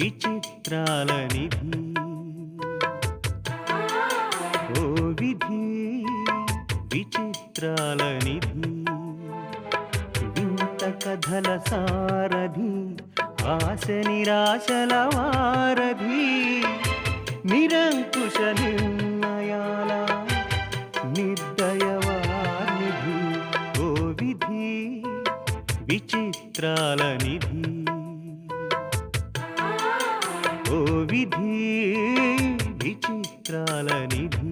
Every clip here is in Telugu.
విచిత్రాల నిధి ఓ విధి విచిత్రాల నిధి వింత కథల సారథి ఆశ నిరాశల వారధి నిరంకుశ నిర్ణయాల నిర్దయవానిధి ఓ విధి విచిత్రాల నిధి ఓ విధి విచిత్రాల నిధి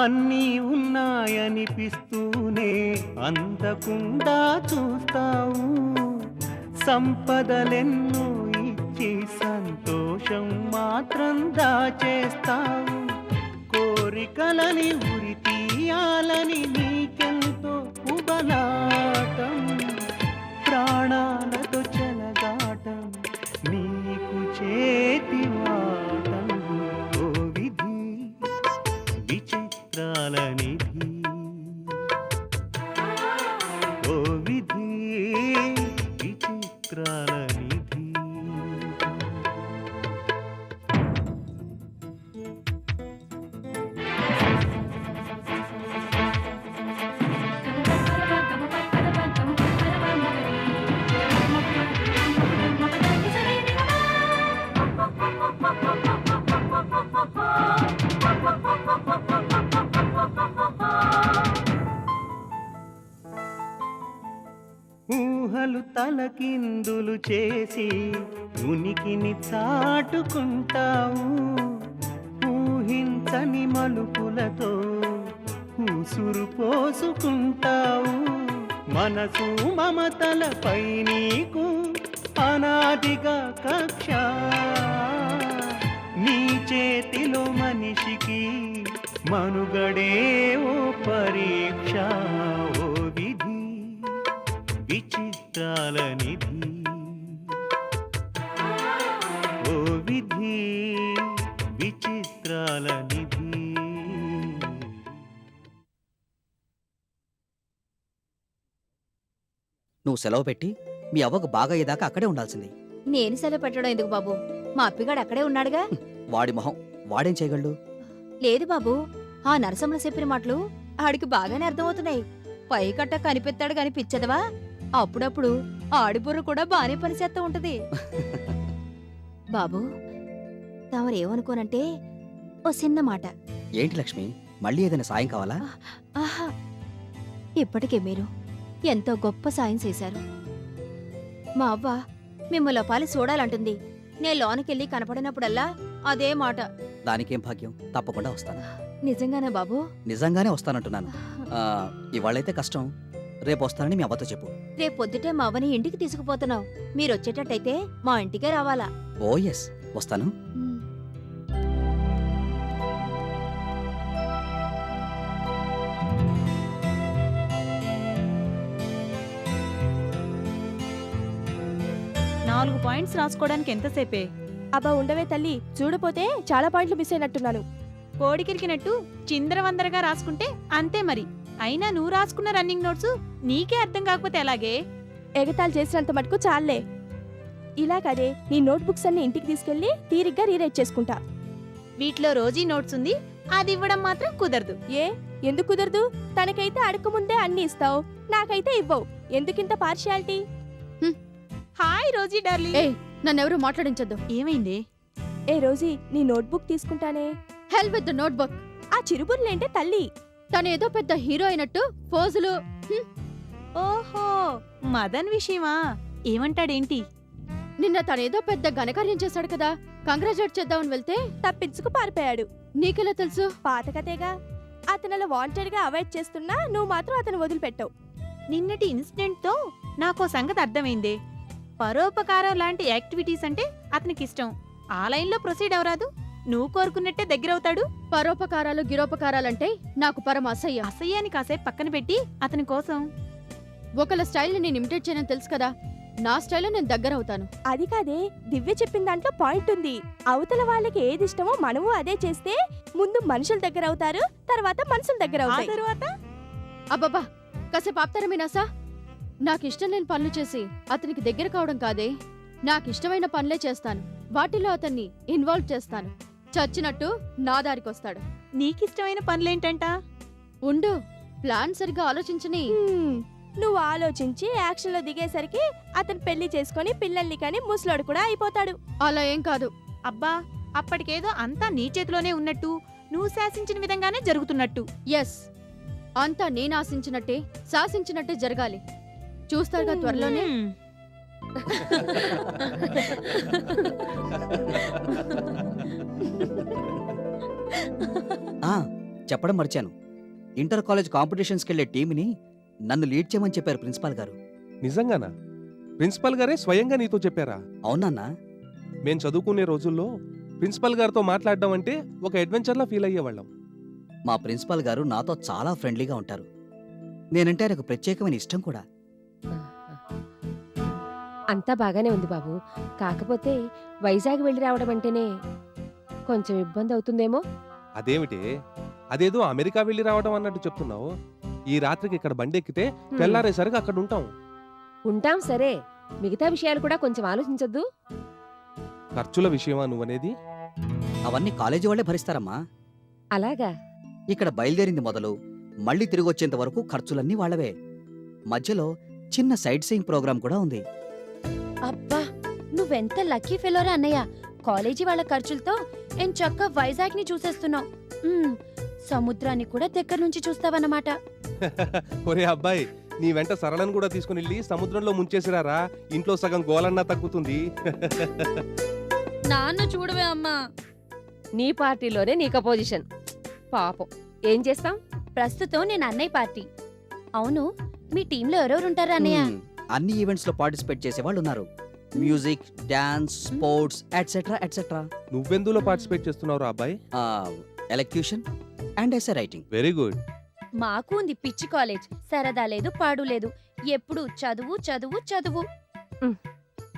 అన్నీ ఉన్నాయనిపిస్తూనే అందకుండా చూస్తావు సంపదలెన్నో ఇచ్చి సంతోషం మాత్రం దాచేస్తావు కోరికలని ఉరి తీయాలని నీకెంతో ఉబలాటం ప్రాణాలతో చెలగాటం నీకు చేతి వాటం ఓ విధి విచిత్రాల నిధి ఓ విధి విచిత్రాల నిధి ఊహలు తలకిందులు చేసి ఉనికిని చాటుకుంటావు ఊహించని మలుపులతో ఉసురు పోసుకుంటావు మనసు మమతలపై నీకు అనాదిగా కక్ష నీ చేతిలో మనిషికి మనుగడే ఓ పరీక్ష ఓ విధి విచిత్రాల నిధి ఓ విధి విచిత్రాల నిధి నువ్వు సెలవు పెట్టి మీ అవ్వకు బాగా అయ్యేదాకా అక్కడే ఉండాల్సింది. నేను సెలవు పెట్టడం ఎందుకు బాబు? మా అప్పిగాడు అక్కడే ఉన్నాడుగా. వాడి మొహం వాడేం చేయగలడు? లేదు బాబు, ఆ నరసమ్మల చెప్పిన మాటలు ఆడికి బాగానే అర్థమవుతున్నాయి. పైకట్ట కనిపెత్తాడు కనిపించదవా? అప్పుడప్పుడు ఆడిబుర్ర కూడా బానే పనిచేస్తూ ఉంటది. బాబు తమరేమనుకోనంటే ఓ చిన్న మాట. ఏంటి లక్ష్మి, మళ్ళీ ఏదైనా సాయం కావాలా? ఆహా, ఇప్పటికే మీరు ఎంతో గొప్ప సాయం చేశారు. మా అవ్వ మిమ్మల్ని పాలి చూడాలంటుంది. నే లోనకెళ్ళి కనపడినప్పుడల్లా అదే మాట. దానికేం భాగ్యం, తప్పకుండా వస్తాను. నిజంగానే బాబు? నిజంగానే వస్తానంటున్నాను. ఇవాళైతే కష్టం, రేపు వస్తానని మీ అవ్వతో చెప్పు. రేపు పొద్దుటే మా అవ్వని ఇంటికి తీసుకుపోతున్నావు. మీరొచ్చేటట్టయితే మా ఇంటికే రావాలా? ఓ ఎస్, వస్తాను. ఉమ్. నాలుగు పాయింట్స్ రాసుకోవడానికి ఎంతసేపే? అబ్బా ఉండవే తల్లి, చూడపోతే చాలా పాయింట్లు మిస్ అయినట్టున్నాను. కోడికిరికినట్టు చిందరవందరగా రాసుకుంటే అంతే మరి. అయినా నువ్వు రాసుకున్న రన్నింగ్ నోట్స్ నీకే అర్థం కాకపోతే ఎలాగే? ఎగతాళి చేసినంత మటుకు చాలే. ఇలా కదే నీ నోట్బుక్స్ అన్ని ఇంటికి తీసుకెళ్లి తీరిగ్గా రీరైట్ చేసుకుంటా. వీటిలో రోజీ నోట్స్ ఉంది, అది ఇవ్వడం మాత్రం కుదరదు. ఏ ఎందుకు కుదరదు? తనకైతే అడగముందే అన్ని ఇస్తావు, నాకైతే ఇవ్వవు. ఎందుకింత పార్షియాలిటీ? Hi Rosie darling. నన్నెవరూ మాట్లాడించొద్దు. ఏమైంది? ఏ రోజీ నీ నోట్బుక్ తీసుకుంటానే. Hell with the notebook. ఆ చిరుబుర్లేంటే తల్లి? తనేదో పెద్ద హీరో అయినట్టు ఫోజులు. ఓహో, మదన్ విషయమా? ఏమంటాడేంటి? నిన్న తనేదో పెద్ద ఘనకార్యం చేశాడు కదా, కంగ్రాచులేట్ చేద్దామని వెళ్తే తప్పించుకు పారిపోయాడు. నీకెలా తెలుసు? పాత కథేగా. అతను అలా వాంటెడ్ గా అవాయిడ్ చేస్తున్నా నువ్వు మాత్రం అతను వదిలిపెట్టావు. నిన్నటి ఇన్సిడెంట్ తో నాకో సంగతి అర్థమైందే. పరోపకారం లాంటి యాక్టివిటీస్ అంటే అతనికి ఇష్టం. ఆ లైన్లో ప్రొసీడ్ అవరాదు. నువ్వు కోరుకున్నట్టే దగ్గరవుతాడు. పరోపకారాలు గిరోపకారాలంటే నాకు పరమ అసహ్యం. అసహ్యాన్ని కాసేపు పక్కన పెట్టి అతని కోసం ఒకళ్ళ స్టైల్ని నేను ఇమిటేట్ చేయనని తెలుసు కదా, నా స్టైల్లో నేను దగ్గర అవుతాను. అది కాదే, దివ్య చెప్పిన దాంట్లో పాయింట్ ఉంది. అవతల వాళ్ళకి ఏది ఇష్టమో మనము అదే చేస్తే ముందు మనుషుల దగ్గర అవుతారు, తర్వాత మనసుల దగ్గర ఆ అవుతాయి. తరువాత అబ్బబ్బా, కాసేపు ఆపుతారా మీనాసా? నాకు ఇష్టం లేని పనులు చేసి అతనికి దగ్గర కావడం కాదే, నాకు ఇష్టమైన పనులే చేస్తాను, వాటిలో అతన్ని ఇన్వాల్వ్ చేస్తాను. చచ్చినట్టు నా దారికొస్తాడు. నీకిష్టమైన పనులేంటంట? ఉండు, ప్లాన్ సరిగ్గా ఆలోచించని. నువ్వు ఆలోచించి యాక్షన్ లో దిగేసరికి అతను పెళ్లి చేసుకొని పిల్లల్ని కానీ ముసలోడు కూడా అయిపోతాడు. అలా ఏం కాదు. అబ్బా, అప్పటికేదో అంతా నీ చేతిలోనే ఉన్నట్టు, నువ్వు శాసించిన విధంగానే జరుగుతున్నట్టు. ఎస్, అంతా నేను ఆశించినట్టే శాసించినట్టే జరగాలి. చూస్తారుగా త్వరలోనే. హ్మ్. ఆ, చెప్పడం మర్చాను. ఇంటర్ కాలేజ్ కాంపిటీషన్స్కి వెళ్ళే టీంని నన్ను లీడ్ చేయమని చెప్పారు ప్రిన్సిపాల్ గారు. నిజంగానా? ప్రిన్సిపల్ గారే స్వయంగా నీతో చెప్పారా? అవునన్నా? మేం చదువుకునే రోజుల్లో ప్రిన్సిపల్ గారితో మాట్లాడడం అంటే ఒక అడ్వెంచర్లా ఫీల్ అయ్యేవాళ్ళం. మా ప్రిన్సిపాల్ గారు నాతో చాలా ఫ్రెండ్లీగా ఉంటారు. నేనంటే ఆయనకు ప్రత్యేకమైన ఇష్టం కూడా. అంతా బాగానే ఉంది బాబు. కాకపోతే వైజాగ్ వెళ్ళి రావడం అంటేనే కొంచెం ఇబ్బంది అవుతుందేమో. అదేమిటి, అదేదో అమెరికా వెళ్ళి రావడం అన్నట్టు చెప్తున్నావు? ఈ రాత్రికి ఇక్కడ బండెక్కితే హ్మ్. తెల్లారేసరికి అక్కడ ఉంటాం. ఉంటాం సరే, మిగతా విషయాలు కూడా కొంచెం ఆలోచించొద్దు. ఖర్చుల విషయమా నువ్వనేది? అవన్నీ కాలేజీ వాళ్ళే భరిస్తారమ్మా. అలాగా? ఇక్కడ బయలుదేరింది మొదలు మళ్ళీ తిరిగి వచ్చేంత వరకు ఖర్చులన్నీ వాళ్ళవే. మధ్యలో చిన్న సైట్ సీయింగ్ ప్రోగ్రాం కూడా ఉంది. అబ్బా, నువ్వెంత లక్కీ ఫెలోరా అన్నయ్య. కాలేజీ వాళ్ళ ఖర్చులతో ఎంచక్కా వైజాగ్ ని చూసేస్తున్నావు. సముద్రాన్ని కూడా దగ్గర నుంచి చూస్తావన్నమాట. ఒరే అబ్బాయి, నీ వెంట సరళను కూడా తీసుకుని వెళ్ళి సముద్రంలో ముంచేసిరారా, ఇంట్లో సగం గోలన్నా తగ్గుతుంది. నాన్న చూడవే అమ్మా. నీ పార్టీలోనే నీకు అపోజిషన్. పాపం, ఏం చేస్తాం? ప్రస్తుతం నేను అన్నయ్య పార్టీ. అవును, మీ టీంలో ఎవరెవరుంటారా అన్నయ్య? అన్ని ఈవెంట్స్ లో పార్టిసిపేట్ చేసే వాళ్ళు ఉన్నారు. Music, dance, sports etcetera etcetera. నువ్వెందులో పార్టిసిపేట్ చేస్తున్నావురా అబ్బాయి? Elocution and essay writing. Very good. మాకు ఉంది పిచ్చి కాలేజ్. సరదా లేదు, పాడు లేదు, ఎప్పుడు చదువు చదువు చదువు.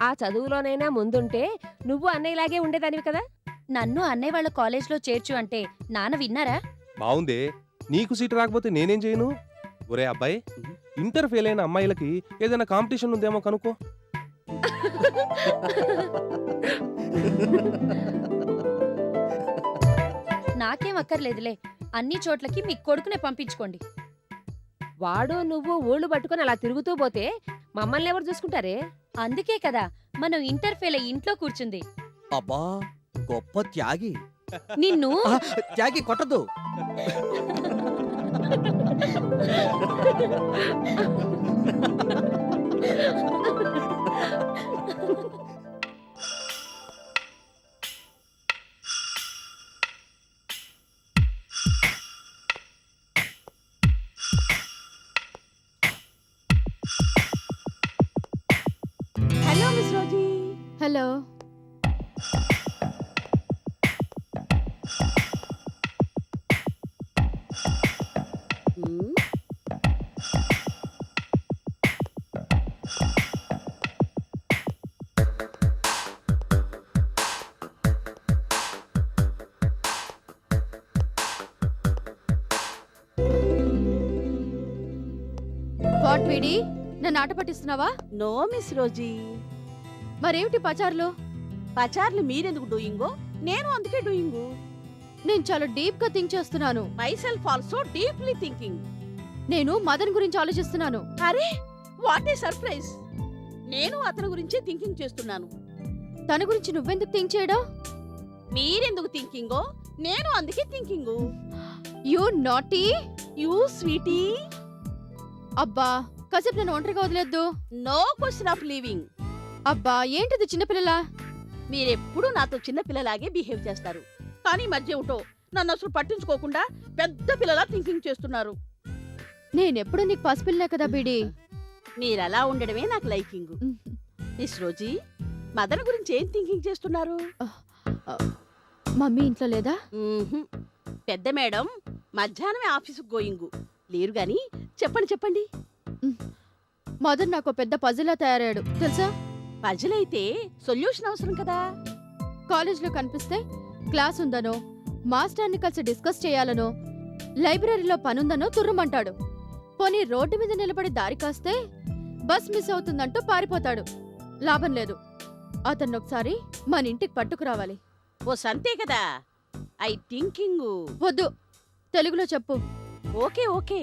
ఆ చదువులోనైనా ముందుంటే నువ్వు అన్నయ్యలాగే ఉండేదానివి కదా. నన్ను అన్నయ్య వాళ్ళ కాలేజ్లో చేర్చు అంటే నాన్న విన్నారా? బావుందే, నీకు సీట్ రాకపోతే నేనేం చేయను? ఒరే అబ్బాయి, ఇంటర్ ఫెయిల్ అయిన అమ్మాయిలకి ఏదైనా కాంపిటీషన్ ఉందేమో కనుక్కో. నాకేం అక్కర్లేదులే, అన్ని చోట్లకి మీ కొడుకునే పంపించుకోండి. వాడు నువ్వు ఊళ్ళు పట్టుకొని అలా తిరుగుతూ పోతే మమ్మల్ని ఎవరు చూసుకుంటారే? అందుకే కదా మనం ఇంటర్ ఫెయిల్ అయ్యి ఇంట్లో కూర్చుంది. అబ్బా, గొప్ప త్యాగి. నిన్ను ఆ, త్యాగి కొట్టద్దు. Hello miss Rosie. Hello. What వీడి, నన్ను ఆట పట్టిస్తున్నావా? నో మిస్ రోజీ, మరేమిటి పచార్లు? పచార్లు మీరెందుకు డూయింగో, నేను అందుకే డూయింగు. నేను చాలా డీప్ గా థింక్ చేస్తున్నాను. Myself also deeply thinking. నేను మదన్ గురించి ఆలోచిస్తున్నాను. అరే, వాట్ ఏ సర్ప్రైజ్! నేను అతని గురించే థింకింగ్ చేస్తున్నాను. తన గురించి నువ్వెందుకు థింక్ చేయడం? మీరెందుకు థింకింగో, నేను అందుకే thinking. You naughty. You sweetie. అబ్బా, కాసేపు నన్ను ఒంటరిగా వదిలేద్దు. No question of leaving. అబ్బా, ఏంటిది చిన్నపిల్లలా? మీరెప్పుడు నాతో చిన్న పిల్లలాగే బిహేవ్ చేస్తారు, కానీ మధ్య ఏమిటో నన్ను అసలు పట్టించుకోకుండా పెద్ద పిల్లలా థింకింగ్ చేస్తున్నారు. నేనెప్పుడు నీకు పసిపిల్లనే కదా బీడి. మీరలా ఉండడమే నాకు లైకింగు. మిస్ రోజీ, మదన్ గురించి ఏం థింకింగ్ చేస్తున్నారు? మమ్మీ ఇంట్లో లేదా? మ్మ్హ్మ్. పెద్ద మేడం మధ్యాహ్నమే ఆఫీసుకు గోయింగు లేరు గాని చెప్పండి చెప్పండి. మదన్ నాకు పెద్ద పజిల్లా తయారయ్యాడు తెలుసా? పజిలైతే సొల్యూషన్ అవసరం కదా. కాలేజ్లో కనిపిస్తే క్లాస్ ఉందనో, మాస్టర్ని కలిసి డిస్కస్ చేయాలనో, లైబ్రరీలో పనుందనో తుర్రుమంటాడు. పోనీ రోడ్డు మీద నిలబడి దారి కాస్తే బస్ మిస్ అవుతుందంటూ పారిపోతాడు. లాభం లేదు. అతన్ని ఒకసారి మన ఇంటికి పట్టుకురావాలి. ఓ సంతే కదా. I thinking. వద్దు, తెలుగులో చెప్పు. ఓకే ఓకే,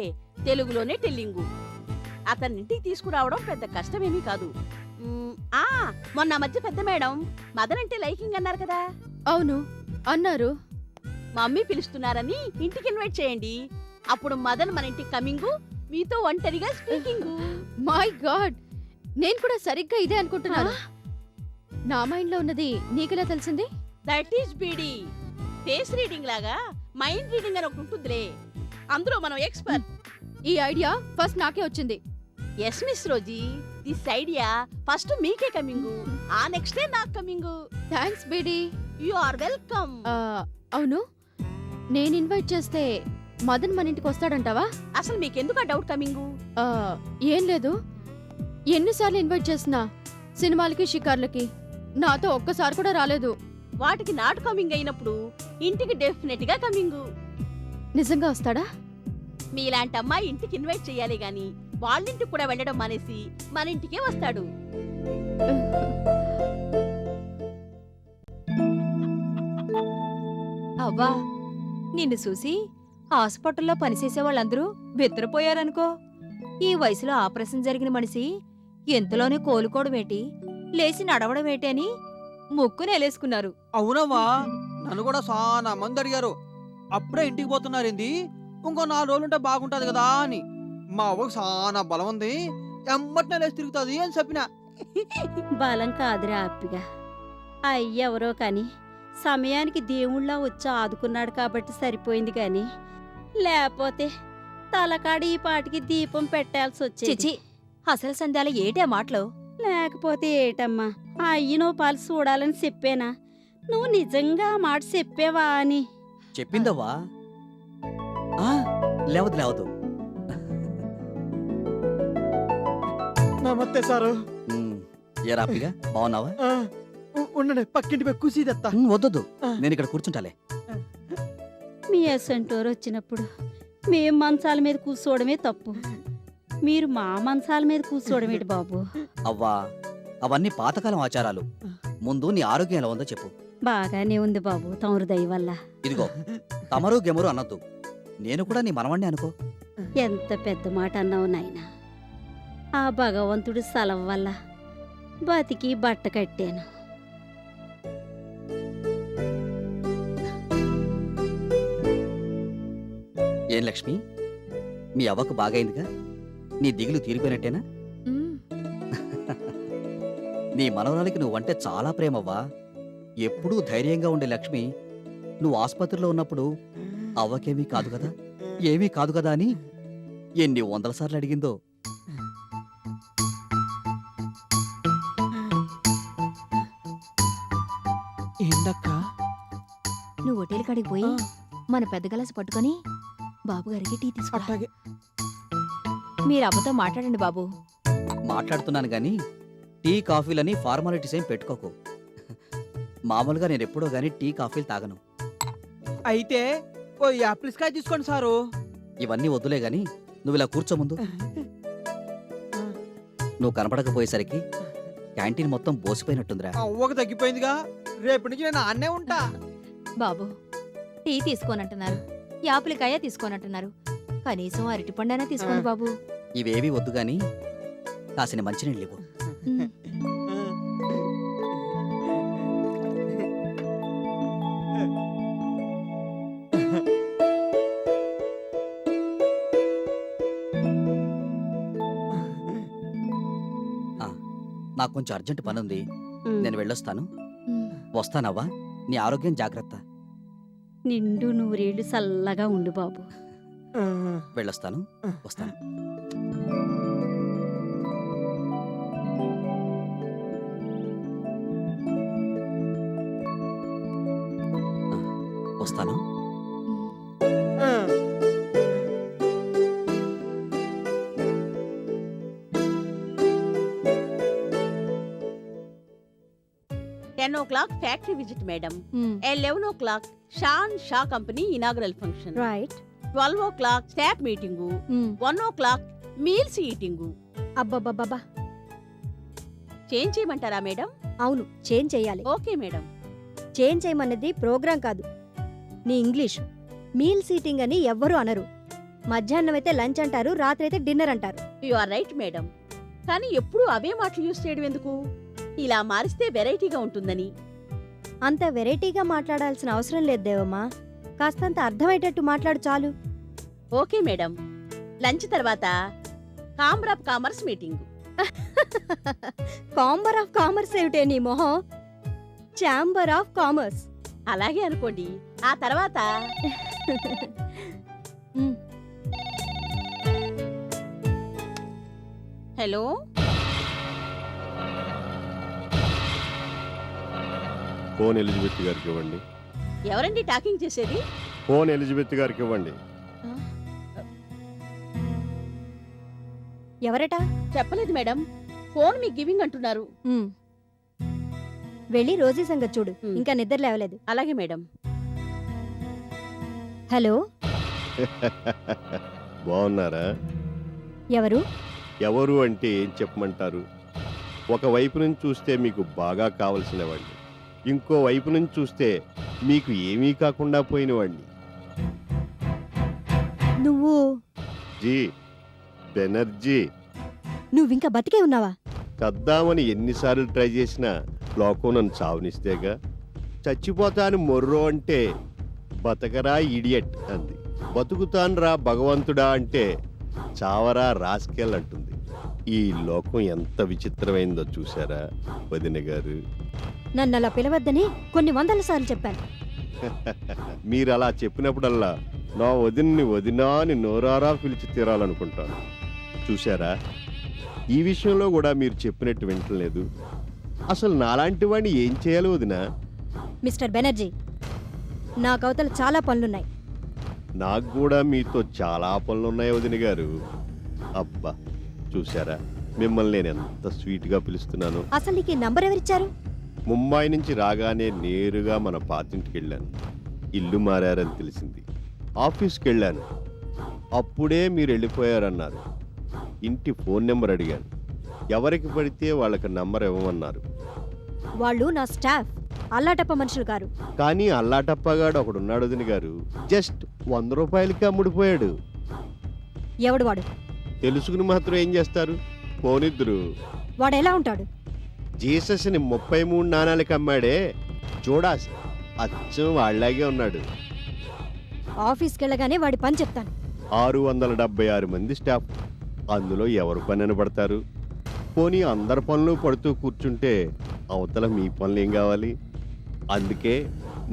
తెలుగులోనే టెల్లింగు. అతన్ని ఇంటికి తీసుకురావడం పెద్ద కష్టమేమీ కాదు. మొన్న మధ్య పెద్ద మేడం మదన్ అంటే లైకింగ్ అన్నారు కదా. అవును అన్నారు. మమ్మీ పిలుస్తున్నారని ఇంటికి ఇన్వైట్ చేయండి. అప్పుడు మదన్ మన ఇంటికి కమింగు, మీతో ఒంటరిగా స్పీకింగ్. మై గాడ్, నేను కూడా సరిగ్గా ఇదే అనుకుంటున్నాను. నా మైండ్ లో ఉన్నది నీకెలా తెలిసింది? That is BD. Face reading లాగా మైండ్ రీడింగ్ అని ఒకటి ఉంటుందిలే, అందులో మనం ఎక్స్పర్ట్. ఈ ఐడియా ఫస్ట్ నాకే వచ్చింది. Yes miss Rosie, this idea first మీకే కమింగు, ఆ నెక్స్టే నాకు కమింగు. థ్యాంక్స్ బీడీ. You are welcome. అవును, నేను ఇన్వైట్ చేస్తే మదన్ మన ఇంటికి వస్తాడంటావా? అసలు మీకెందుకు ఆ డౌట్ కమింగు? ఏం లేదు, ఎన్నిసార్లు ఇన్వైట్ చేసినా సినిమాలకి షికార్లకి నాతో ఒక్కసారి కూడా రాలేదు. వాటికి నాట్ కమింగ్ అయినప్పుడు ఇంటికి డెఫినెట్ గా కమింగు. నిజంగా వస్తాడా? మీలాంటి అమ్మాయి ఇంటికి ఇన్వైట్ చేయాలి గాని వాళ్ళింటికి కూడా వెళ్ళడం మానేసి మన ఇంటికే వస్తాడు. అవ్వా, నిన్ను చూసి హాస్పిటల్లో పనిచేసే వాళ్ళందరూ బెత్తరపోయారనుకో. ఈ వయసులో ఆపరేషన్ జరిగిన మనిషి ఎంతలోనే కోలుకోవడమేటి, లేచి నడవడమేటి అని ముక్కు నెలేసుకున్నారు. అవునమ్మా, నన్ను కూడా చాలా మంది అడిగారు. అప్పుడే ఇంటికి పోతున్నారేంది, ఇంకో 4 రోజులుంటే బాగుంటది కదా అని. మా అవ్వకు చాలా బలం ఉంది, ఎమ్మటినే లేచి తిరుగుతుంది అని చెప్పిన. బలం కాదురా అప్పిగా, అయ్యెవరో కాని సమయానికి దేవుళ్ళ వచ్చి ఆదుకున్నాడు కాబట్టి సరిపోయింది కాని, లేకపోతే తలకాడి ఈ పాటికి దీపం పెట్టాల్సి వచ్చేది. చిచి, అసలు సంధ్యాల ఏటే మాటలు? లేకపోతే ఏటమ్మా, అయ్యనో పాలు చూడాలని చెప్పేనా? నువ్వు నిజంగా ఆ మాట చెప్పేవా అని. చెప్పిందవ్వా. లేవదు లేవదు. నమస్తే సారు. ఏ రాపిగా బాగున్నావా? ఉండండి, పక్కింటి పోయి కూసీదెత్తా. వద్దొద్దు, నేను ఇక్కడ కూర్చుంటాలే. మీ అసంటోరు వచ్చినప్పుడు మేం మంచాల మీద కూర్చోవడమే తప్పు, మీరు మా మంచాల మీద కూర్చోవడమేటి బాబు? అవ్వా, అవన్నీ పాతకాలం ఆచారాలు. ముందు నీ ఆరోగ్యం ఎలా ఉందో చెప్పు. బాగానే ఉంది బాబు, తమరు దయ వల్ల. ఇదిగో, తమరు గెమరు అనొద్దు. నేను కూడా నీ మనవణ్ణి అనుకో. ఎంత పెద్ద మాట అన్నావు నాయనా. ఆ భగవంతుడి సెలవు వల్ల బతికి బట్ట కట్టాను. ఏం లక్ష్మి, మీ అవ్వకు బాగైందిగా? నీ దిగులు తీరిపోయినట్టేనా? నీ మనవరాలికి నువ్వంటే చాలా ప్రేమవ్వా. ఎప్పుడూ ధైర్యంగా ఉండే లక్ష్మి నువ్వు ఆసుపత్రిలో ఉన్నప్పుడు అవ్వకేమీ కాదు కదా, ఏమీ కాదు కదా అని ఎన్ని 100 సార్లు అడిగిందో. ఏంటక్కా? నువ్వు హోటల్ కాడికి పోయి మన పెద్ద గలాసు పట్టుకొని బాబుగారికి టీ తీసుకురా. అట్లాగే. మీరు అవ్వతో మాట్లాడండి బాబు. మాట్లాడుతున్నాను గాని టీ కాఫీలని ఫార్మాలిటీస్ ఏం పెట్టుకోకు. మామూలుగా నేను ఎప్పుడో గానీ టీ కాఫీలు తాగను. అయితే ఓ యాపిల్స్ కాయ తీసుకోండి సారు. ఇవన్నీ వద్దులే గాని నువ్వు ఇలా కూర్చో ముందు. నువ్వు కనపడకపోయేసరికి క్యాంటీన్ మొత్తం బోసిపోయినట్టుందిరా. అవ్వకు తగ్గిపోయిందిగా, రేపటి నుంచి నేను ఆన్నే ఉంటా. బాబు, టీ తీసుకోనంటున్నారు, యాపిలికాయ తీసుకోనంటున్నారు, కనీసం అరటిపండైనా తీసుకోండి బాబు. ఇవేవి వద్దు గాని కాసిన మంచినీళ్ళు ఇవ్వు. నాకు కొంచెం అర్జెంట్ పని ఉంది, నేను వెళ్ళొస్తాను. వస్తానవ్వా, నీ ఆరోగ్యం జాగ్రత్త. నిండు నూరేళ్లు చల్లగా ఉండు బాబు. వెళ్ళొస్తాను, వస్తాను. వస్తాను. 10 o'clock ఫ్యాక్టరీ విజిట్ మేడం. మ్, 11 o'clock Shaan Shah company inaugural function. Right. 12 o'clock staff meeting. మ్, 1 o'clock మీల్స్ ఈటింగు. అబ్బబ్బబ్బబ్బా. చేంజ్ చేయమంటారా మేడం? అవును, చేంజ్ చెయ్యాలి. Okay madam. చేంజ్ చేయమన్నది ప్రోగ్రాం కాదు, నీ ఇంగ్లీష్. మీల్ సీటింగ్ అని ఎవ్వరూ అనరు. మధ్యాహ్నం అయితే లంచ్ అంటారు, రాత్రి అయితే డిన్నర్ అంటారు. You are right madam. కానీ ఎప్పుడు అవే మాటలు యూస్ చేయడం ఎందుకు? ఇలా మారిస్తే వెరైటీగా ఉంటుందని. అంత వెరైటీగా మాట్లాడాల్సిన అవసరం లేదు దేవమ్మా. కాస్తంత అర్థమయ్యేటట్టు మాట్లాడు చాలు. Okay madam. లంచ్ తర్వాత camber of commerce meeting. Camber of commerce ఏమిటే నీ మొహం? Chamber of commerce. అలాగే అనుకోండి. ఆ తర్వాత మ్, హలో, ఫోన్ ఎలిజబెత్ గారికి ఇవ్వండి. ఎవరండి టాకింగ్ చేసేది? ఫోన్ ఎలిజబెత్ గారికి ఇవ్వండి. ఎవరట? చెప్పలేదు మేడం. ఫోన్ మీ గివింగ్ అంటున్నారు. మ్, వెళ్ళి రోజీ సంగతి చూడు. మ్. ఇంకా నిద్ర లేవలేదు. అలాగే మేడం. హలో, బాగున్నారా? ఎవరు? ఎవరు అంటే ఏం చెప్పమంటారు? ఒకవైపు నుంచి చూస్తే మీకు బాగా కావలసిన వాడిని, ఇంకో వైపు నుంచి చూస్తే మీకు ఏమీ కాకుండా పోయిన వాడిని. నువ్వు జీ బెనర్జీ. నువ్వింకా బతికే ఉన్నావా? కద్దామని ఎన్నిసార్లు ట్రై చేసినా లోకం నన్ను చావనిస్తేగా. చచ్చిపోతాను మొర్రో అంటే బతకరా ఇడియట్ అంది. బతుకుతాను రా భగవంతుడా అంటే చావరా రాస్కెల్ అంటుంది. ఈ లోకం ఎంత విచిత్రమైందో చూసారా వదిన గారు? నన్ను అలా పిలవద్దని కొన్ని వందల సార్లు చెప్పాను. మీరు అలా చెప్పినప్పుడల్లా నా వదిన్ని వదినా అని నోరారా పిలిచి తీరాలనుకుంటాను. చూసారా, ఈ విషయంలో కూడా మీరు చెప్పినట్టు వింటలేదు. అసలు నాలాంటి వాడిని ఏం చేయాలి వదినా? మిస్టర్ బెనర్జీ, నా కవతలు చాలా పనులున్నాయి. నాకు కూడా మీతో చాలా పనులున్నాయి వదిన గారు. అబ్బా చూసారా, మిమ్మల్ని నేను ఎంత స్వీట్గా పిలుస్తున్నాను. అసలు నీకు ఈ నంబర్ ఎవరిచ్చారు? ముంబై నుంచి రాగానే నేరుగా మన పాతింటికి వెళ్ళాను. ఇల్లు మారారని తెలిసింది. ఆఫీస్కి వెళ్ళాను, అప్పుడే మీరు వెళ్ళిపోయారన్నారు. ఇంటి ఫోన్ నెంబర్ అడిగాను, ఎవరికి పడితే వాళ్ళకి నంబర్ ఇవ్వమన్నారు. వాళ్ళు నా స్టాఫ్, అల్లాటప్ప మనుషులు గారు. కానీ అల్లాటప్పగాడు ఒకడున్నాడు వదిన గారు, జస్ట్ 100 రూపాయలకి అమ్ముడిపోయాడు. ఎవడు వాడు? తెలుసుకుని మాత్రం ఏం చేస్తారు, పోనిద్దరు. వాడు ఎలా ఉంటాడు? జీసస్ని 33 నాణాలకి అమ్మాడే చూడాస్, అచ్చం వాళ్ళలాగే ఉన్నాడు. ఆఫీస్కి వెళ్ళగానే వాడి పని చెప్తాను. 676 మంది స్టాఫ్, అందులో ఎవరు పని పడతారు? పోనీ అందరి పనులు పడుతూ కూర్చుంటే అవతల మీ పనులు ఏం కావాలి? అందుకే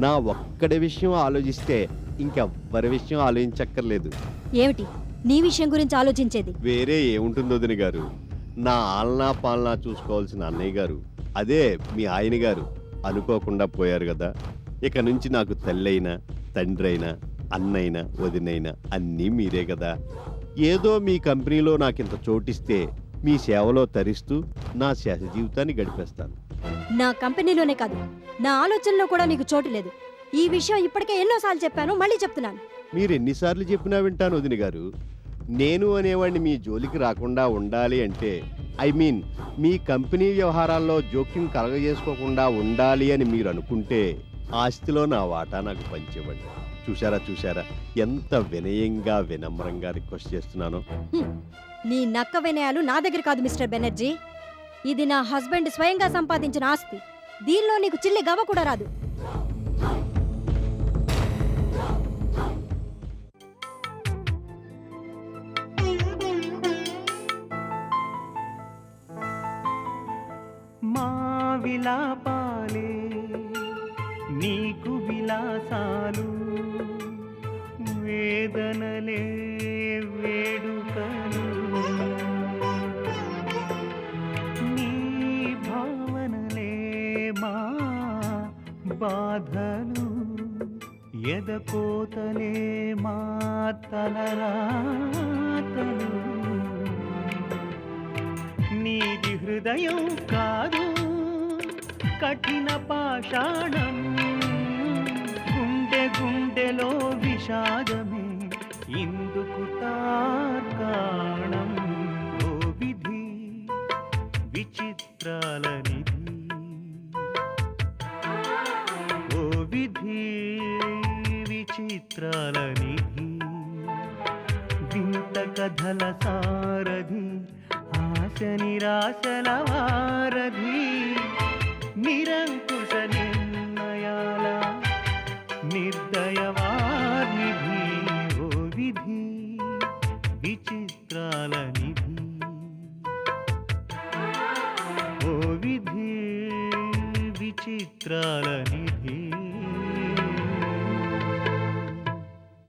నా ఒక్కడి విషయం ఆలోచిస్తే ఇంకెవ్వరి విషయం ఆలోచించక్కర్లేదు. ఏమిటి నీ విషయం గురించి ఆలోచించేది? వేరే ఏముంటుందో వదిన గారు, నా ఆలనా పాలనా చూసుకోవాల్సిన అన్నయ్య గారు, అదే మీ ఆయన గారు అనుకోకుండా పోయారు కదా. ఇక నుంచి నాకు తల్లైనా తండ్రైనా అన్నైనా వదినైనా అన్నీ మీరే కదా. ఏదో మీ కంపెనీలో నాకింత చోటిస్తే మీ సేవలో తరిస్తూ నా శేష జీవితాన్ని గడిపేస్తాను. నా కంపెనీలోనే కాదు, నా ఆలోచనలో కూడా నీకు చోటు లేదు. ఈ విషయం ఇప్పటికే ఎన్నోసార్లు చెప్పాను, మళ్ళీ చెప్తున్నాను. మీరు ఎన్నిసార్లు చెప్పినా వింటాను వదిన గారు. నేను అనేవాడిని మీ జోలికి రాకుండా ఉండాలి అంటే, ఐ మీన్ మీ కంపెనీ వ్యవహారాల్లో జోక్యం కలగజేసుకోకుండా ఉండాలి అని మీరు అనుకుంటే ఆస్తిలో నా వాటా నాకు పంచివ్వండి. చూసారా ఎంత వినయంగా వినమ్రంగా రిక్వెస్ట్ చేస్తున్నాను. నీ నక్క వినయాలు నా దగ్గర కాదు మిస్టర్ బెనర్జీ. ఇది నా హస్బెండ్ స్వయంగా సంపాదించిన ఆస్తి. దీనిలో నీకు చిల్లి గవ్వ కూడా రాదు. మా విలాపాలే నీకు విలాసాలు, వేదనలే వేడుకలు, నీ భావనలే మా బాధలు, ఎదకోతలే మా తలరాతలు. నీది హృదయం కాదు కఠిన పాషాణం గుండె గుండెలో విషాదమే ఇందుకు తార్కాణం ఓ విధి విచిత్రాల నిధి ఓ విధి విచిత్రాల నిధి వింత కథల సారథి ఆశ నిరాశల వారధి నిరంకుశ నిర్ణయాల నిర్దయవానిధి ఓ విధి విచిత్రాల నిధి ఓ విధి విచిత్రాల నిధి